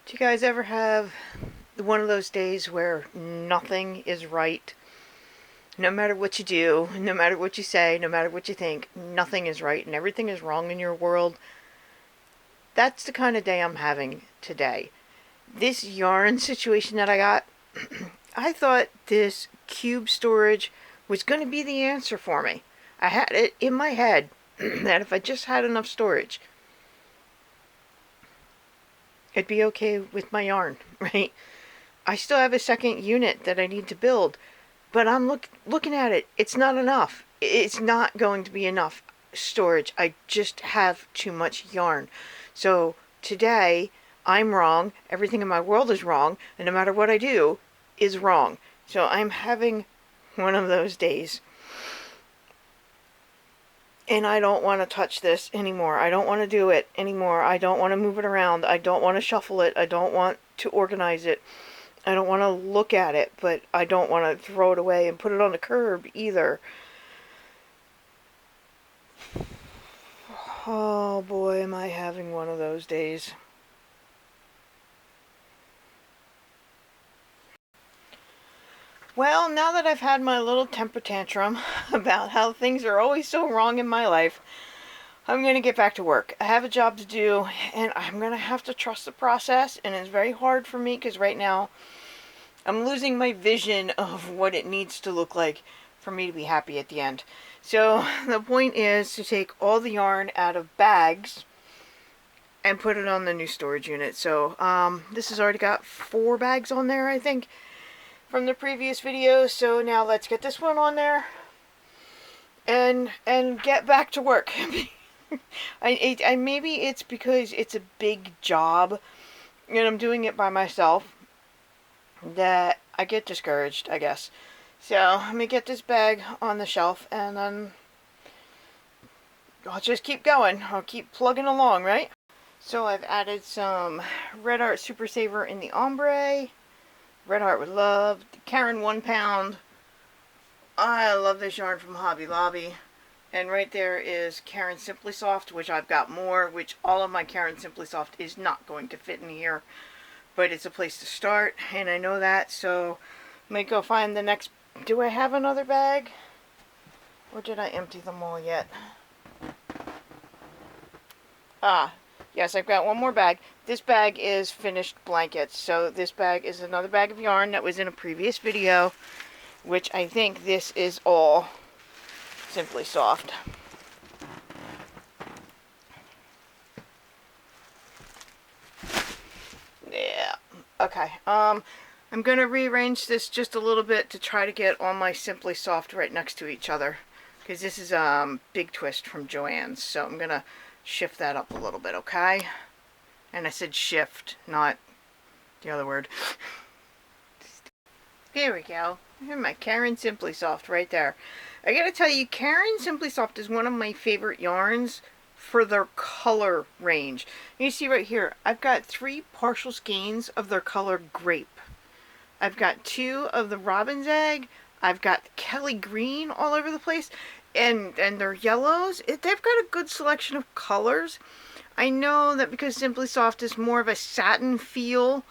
Do you guys ever have one of those days where nothing is right? No matter what you do, no matter what you say, no matter what you think, nothing is right and everything is wrong in your world? That's the kind of day I'm having today. This yarn situation that I got, I thought this cube storage was going to be the answer for me. I had it in my head that if I just had enough storage, it'd be okay with my yarn, right? I still have a second unit that I need to build, but I'm looking at it. It's not enough. It's not going to be enough storage. I just have too much yarn. So today, I'm wrong. Everything in my world is wrong, and no matter what I do, is wrong. So I'm having one of those days. And I don't want to touch this anymore. I don't want to do it anymore. I don't want to move it around. I don't want to shuffle it. I don't want to organize it. I don't want to look at it, but I don't want to throw it away and put it on the curb either. Oh boy, am I having one of those days. Well, now that I've had my little temper tantrum about how things are always so wrong in my life, I'm going to get back to work. I have a job to do, and I'm going to have to trust the process, and it's very hard for me because right now I'm losing my vision of what it needs to look like for me to be happy at the end. So the point is to take all the yarn out of bags and put it on the new storage unit. So this has already got 4 bags on there, I think, from the previous video. So now let's get this one on there and get back to work. I maybe it's because it's a big job and I'm doing it by myself that I get discouraged, I guess. So let me get this bag on the shelf and then I'll just keep going. I'll keep plugging along, right? So I've added some Red Heart Super Saver in the ombre. Red Heart would love. Karen 1 pound. I love this yarn from Hobby Lobby. And right there is Karen Simply Soft, which I've got more, which all of my Karen Simply Soft is not going to fit in here. But it's a place to start, and I know that, so I'm going to go find the next. Do I have another bag? Or did I empty them all yet? Ah, yes, I've got one more bag. This bag is finished blankets. So this bag is another bag of yarn that was in a previous video, which I think this is all Simply Soft. Yeah. Okay. I'm going to rearrange this just a little bit to try to get all my Simply Soft right next to each other. Because this is Big Twist from Joann's. So I'm going to shift that up a little bit, okay? And I said shift, not the other word. There we go. Here's my Karen Simply Soft right there. I gotta tell you, Karen Simply Soft is one of my favorite yarns for their color range. You see right here, I've got 3 partial skeins of their color Grape. I've got 2 of the Robin's Egg. I've got Kelly Green all over the place. And their yellows. They've got a good selection of colors. I know that because Simply Soft is more of a satin feel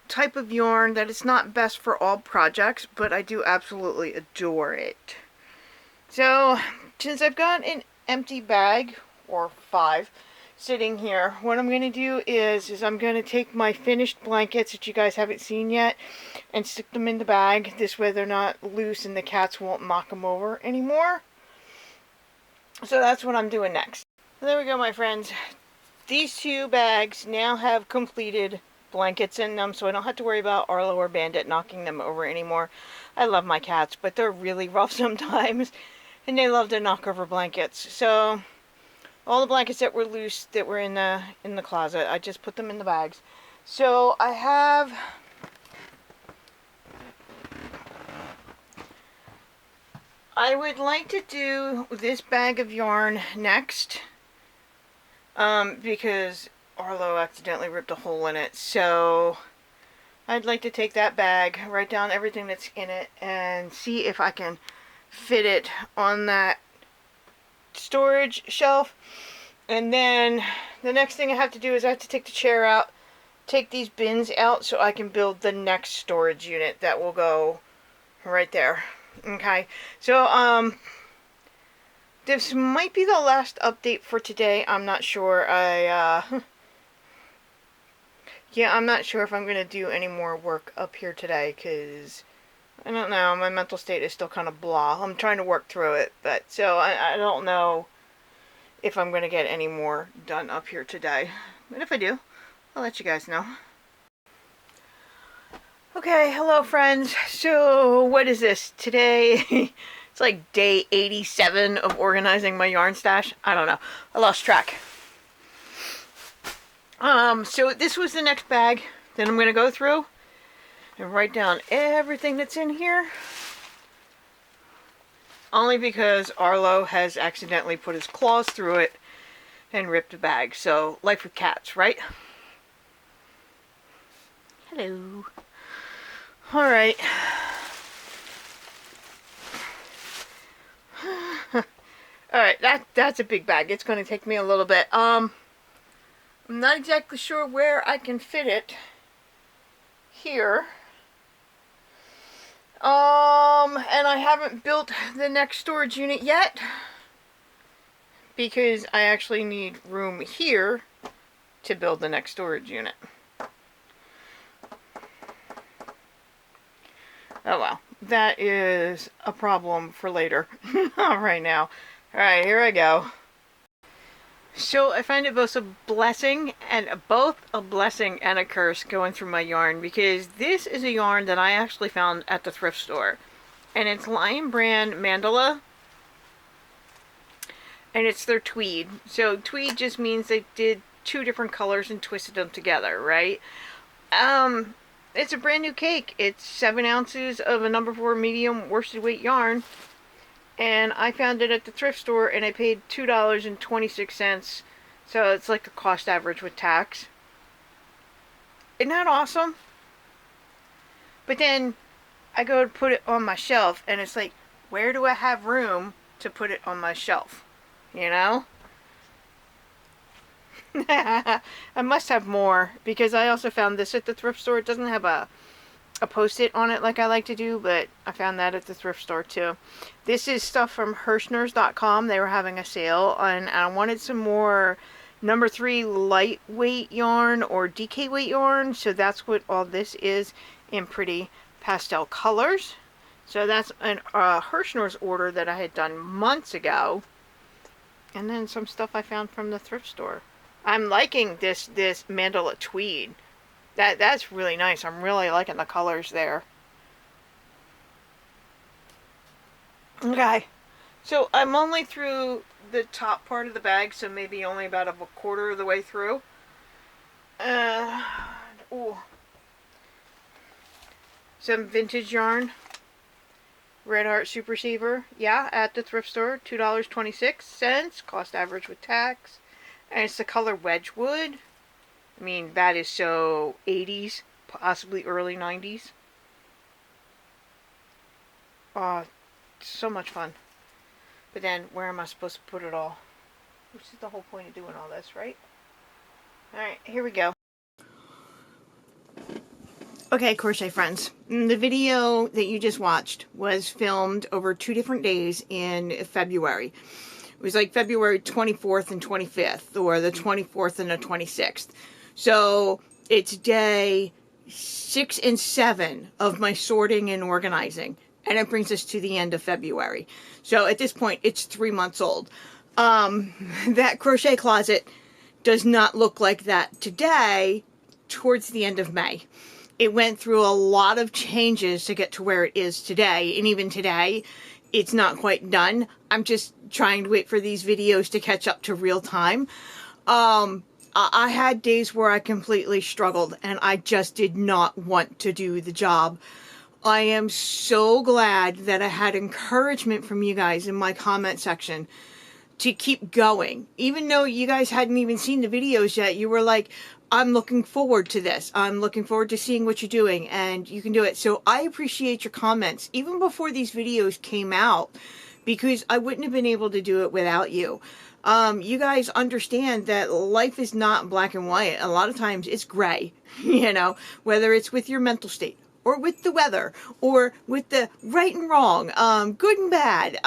type of yarn, that it's not best for all projects, but I do absolutely adore it. So, since I've got an empty bag, or 5, sitting here, what I'm going to do is I'm going to take my finished blankets that you guys haven't seen yet and stick them in the bag. This way they're not loose and the cats won't knock them over anymore. So that's what I'm doing next. There we go, my friends. These 2 bags now have completed blankets in them, so I don't have to worry about Arlo or Bandit knocking them over anymore. I love my cats, but they're really rough sometimes, and they love to knock over blankets. So all the blankets that were loose that were in the closet, I just put them in the bags. So I would like to do this bag of yarn next, because Arlo accidentally ripped a hole in it. So I'd like to take that bag, write down everything that's in it, and see if I can fit it on that storage shelf. And then the next thing I have to do is I have to take the chair out take these bins out so I can build the next storage unit that will go right there. Okay, so this might be the last update for today. I'm not sure. Yeah, I'm not sure if I'm going to do any more work up here today, because I don't know, my mental state is still kind of blah. I'm trying to work through it, but so I don't know if I'm going to get any more done up here today. But if I do, I'll let you guys know. Okay, hello friends. So what is this? Today, it's like day 87 of organizing my yarn stash. I don't know. I lost track. So this was the next bag that I'm going to go through and write down everything that's in here. Only because Arlo has accidentally put his claws through it and ripped the bag. So, life with cats, right? Hello. Alright. Alright, that's a big bag. It's going to take me a little bit. I'm not exactly sure where I can fit it here. And I haven't built the next storage unit yet because I actually need room here to build the next storage unit. Oh well, that is a problem for later. Not right now. Alright, here I go. So I find it both a blessing and a curse going through my yarn, because this is a yarn that I actually found at the thrift store, and it's Lion Brand Mandala, and it's their tweed. So tweed just means they did two different colors and twisted them together, right? It's a brand new cake. It's 7 ounces of a number 4 medium worsted weight yarn. And I found it at the thrift store, and I paid $2.26. So it's like a cost average with tax. Isn't that awesome? But then I go to put it on my shelf, and it's like, where do I have room to put it on my shelf? You know? I must have more, because I also found this at the thrift store. It doesn't have a post-it on it like I like to do, but I found that at the thrift store too. This is stuff from Hirschners.com. They were having a sale, and I wanted some more number 3 lightweight yarn or DK weight yarn, so that's what all this is in pretty pastel colors. So that's an Hirschners order that I had done months ago, and then some stuff I found from the thrift store. I'm liking this mandala tweed. That's really nice. I'm really liking the colors there. Okay, so I'm only through the top part of the bag, so maybe only about a quarter of the way through. Ooh. Some vintage yarn. Red Heart Super Saver. Yeah, at the thrift store. $2.26. Cost average with tax. And it's the color Wedgwood. I mean, that is so 80s, possibly early 90s. Oh, so much fun. But then, where am I supposed to put it all? Which is the whole point of doing all this, right? Alright, here we go. Okay, crochet friends. The video that you just watched was filmed over 2 different days in February. It was like February 24th and 25th, or the 24th and the 26th. So it's day 6 and 7 of my sorting and organizing, and it brings us to the end of February. So at this point, it's 3 months old. That crochet closet does not look like that today, towards the end of May. It went through a lot of changes to get to where it is today, and even today, it's not quite done. I'm just trying to wait for these videos to catch up to real time. I had days where I completely struggled, and I just did not want to do the job. I am so glad that I had encouragement from you guys in my comment section to keep going. Even though you guys hadn't even seen the videos yet, you were like, I'm looking forward to this. I'm looking forward to seeing what you're doing, and you can do it. So I appreciate your comments. Even before these videos came out, because I wouldn't have been able to do it without you. You guys understand that life is not black and white. A lot of times it's gray, you know, whether it's with your mental state or with the weather or with the right and wrong, good and bad,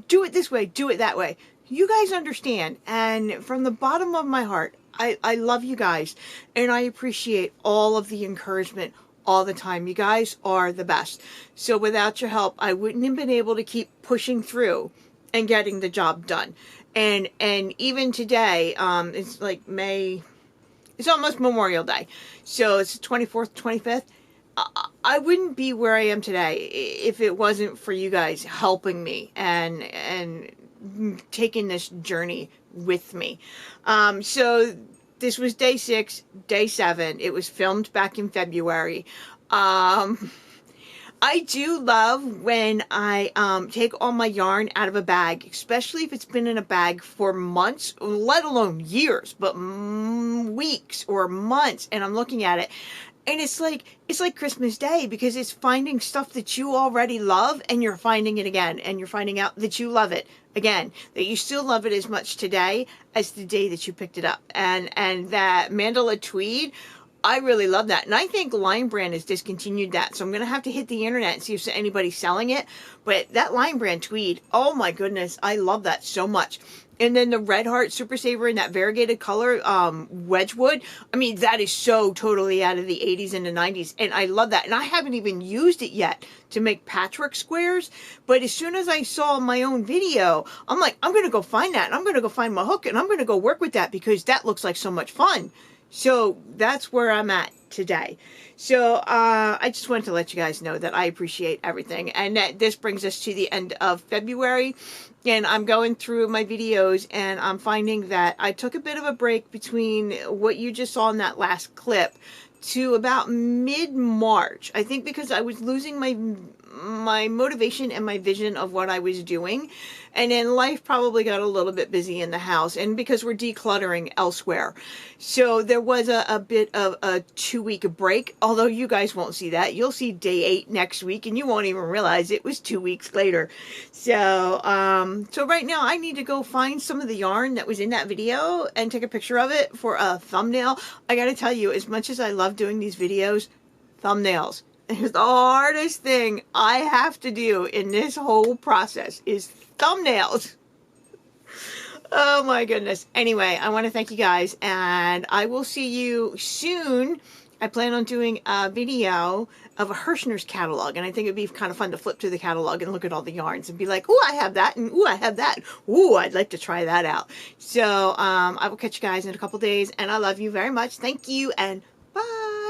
do it this way, do it that way. You guys understand. And from the bottom of my heart, I love you guys, and I appreciate all of the encouragement all the time. You guys are the best. So without your help, I wouldn't have been able to keep pushing through and getting the job done. And even today, it's like May, it's almost Memorial Day. So it's the 24th, 25th. I wouldn't be where I am today if it wasn't for you guys helping me and taking this journey with me. So this was day 6, day 7. It was filmed back in February. I do love when I take all my yarn out of a bag, especially if it's been in a bag for months, let alone years, but weeks or months, and I'm looking at it. And it's like Christmas Day, because it's finding stuff that you already love, and you're finding it again, and you're finding out that you love it again, that you still love it as much today as the day that you picked it up. And that mandala tweed, I really love that. And I think Line Brand has discontinued that, so I'm going to have to hit the internet and see if anybody's selling it. But that Line Brand tweed, oh my goodness, I love that so much. And then the Red Heart Super Saver in that variegated color, Wedgwood. I mean, that is so totally out of the 80s and the 90s. And I love that. And I haven't even used it yet to make patchwork squares. But as soon as I saw my own video, I'm like, I'm going to go find that. And I'm going to go find my hook. And I'm going to go work with that, because that looks like so much fun. So that's where I'm at today. So I just wanted to let you guys know that I appreciate everything. And that this brings us to the end of February. And I'm going through my videos, and I'm finding that I took a bit of a break between what you just saw in that last clip to about mid-March. I think because I was losing my motivation and my vision of what I was doing. And then life probably got a little bit busy in the house, and because we're decluttering elsewhere. So there was a bit of a 2-week break, although you guys won't see that. You'll see day 8 next week, and you won't even realize it was 2 weeks later. So, so right now I need to go find some of the yarn that was in that video and take a picture of it for a thumbnail. I gotta tell you, as much as I love doing these videos, thumbnails is the hardest thing I have to do in this whole process, is thumbnails. Oh my goodness. Anyway, I want to thank you guys, and I will see you soon. I plan on doing a video of a Hirschner's catalog, and I think it'd be kind of fun to flip through the catalog and look at all the yarns and be like, ooh, I have that, and ooh, I have that. Ooh, I'd like to try that out. So I will catch you guys in a couple days, and I love you very much. Thank you, and bye.